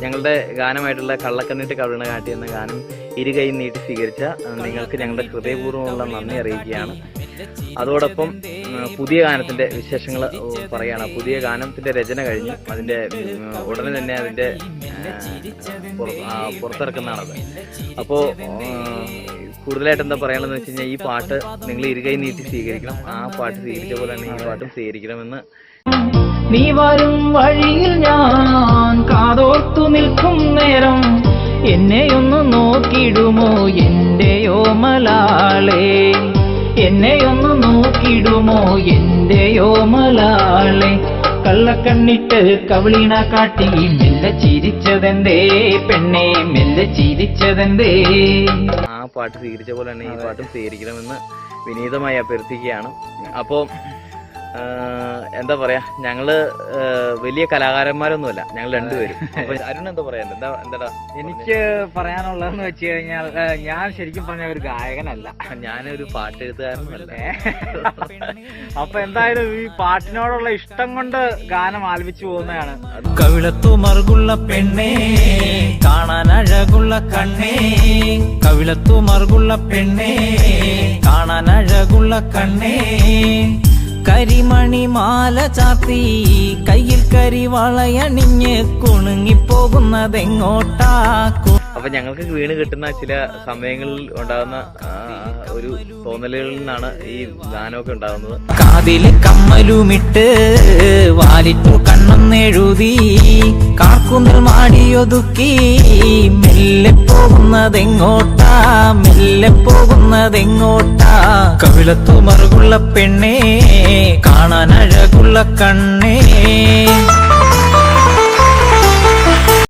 ഞങ്ങളുടെ ഗാനമായിട്ടുള്ള കള്ളക്കണ്ണിട്ട് കവിളണ കാട്ടി എന്ന ഗാനം ഇരുകൈ നീട്ടി സ്വീകരിച്ച നിങ്ങൾക്ക് ഞങ്ങളുടെ ഹൃദയപൂർവ്വമുള്ള നന്ദി അറിയിക്കുകയാണ്. അതോടൊപ്പം പുതിയ ഗാനത്തിന്റെ വിശേഷങ്ങൾ പറയുകയാണ്. പുതിയ ഗാനത്തിന്റെ രചന കഴിഞ്ഞു. അതിന്റെ ഉടനെ തന്നെ അതിന്റെ പുറത്തിറക്കുന്നതാണത്. അപ്പോൾ കൂടുതലായിട്ട് എന്താ പറയാനുള്ളതെന്ന് വെച്ച് കഴിഞ്ഞാൽ, ഈ പാട്ട് നിങ്ങൾ ഇരുകൈ നീട്ടി സ്വീകരിക്കണം. ആ പാട്ട് സ്വീകരിച്ച പോലെ തന്നെ ഈ പാട്ടും സ്വീകരിക്കണമെന്ന്. നീ വരും വഴിയിൽ ഞാൻ കാതോർത്തു നിൽക്കും നേരം എന്നെയൊന്ന് നോക്കിടുമോ എന്റെയോ മലാളെ, എന്നെയൊന്ന് നോക്കിടുമോ എന്റെയോ മലാളെ. കള്ളക്കണ്ണിട്ട് കവിളിണ കാട്ടി മെല്ലെ ചിരിച്ചതെന്തേ പെണ്ണെ, മെല്ലെ ചിരിച്ചതെന്തേ. ആ പാട്ട് സ്വീകരിച്ച പോലെ തന്നെ ഈ പാട്ടും സ്വീകരിക്കണമെന്ന് വിനീതമായി അഭ്യർത്ഥിക്കുകയാണ്. അപ്പോൾ എന്താ പറയാ, ഞങ്ങള് വലിയ കലാകാരന്മാരൊന്നുമല്ല, ഞങ്ങൾ രണ്ടുപേരും. അപ്പൊ അരുൺ എന്താ പറയാ, എന്താടാ എനിക്ക് പറയാനുള്ളതെന്ന് വെച്ച് കഴിഞ്ഞാൽ, ഞാൻ ശരിക്കും പറഞ്ഞ ഒരു ഗായകനല്ല, ഞാനൊരു പാട്ടെഴുത്തുകാരനല്ല. അപ്പൊ എന്തായാലും ഈ പാട്ടിനോടുള്ള ഇഷ്ടം കൊണ്ട് ഗാനം ആലപിച്ചു പോകുന്നതാണ്. കവിളത്തു മറുകുള്ള പെണ്ണേ കാണാൻ അഴകുള്ള കണ്ണേ, കവിളത്തു മറുകുള്ള പെണ്ണേ കാണാൻ അഴകുള്ള കണ്ണേ. കരിമണി മാല ചാത്തി കയ്യിൽ കരിവളയണിഞ്ഞ് കുണുങ്ങിപ്പോകുന്നതെങ്ങോട്ടാ. അപ്പൊ ഞങ്ങൾക്ക് വീണ് കിട്ടുന്ന ചില സമയങ്ങളിൽ ഉണ്ടാകുന്ന ഒരു തോന്നലുകളിൽ നിന്നാണ് ഈ ഗാനമൊക്കെ ഉണ്ടാകുന്നത്. കാതില് കമ്മലുമിട്ട് വാലിട്ടു കണ്ണെന്നെഴുതി കാർക്കുന്നിൽ മാടിയൊതുക്കി മെല്ലെ പോകുന്നതെങ്ങോട്ടാ, മെല്ലെ പോകുന്നതെങ്ങോട്ടാ. കവിളത്തു മറുകുള്ള പെണ്ണേ കാണാൻ അഴകുള്ള കണ്ണേ.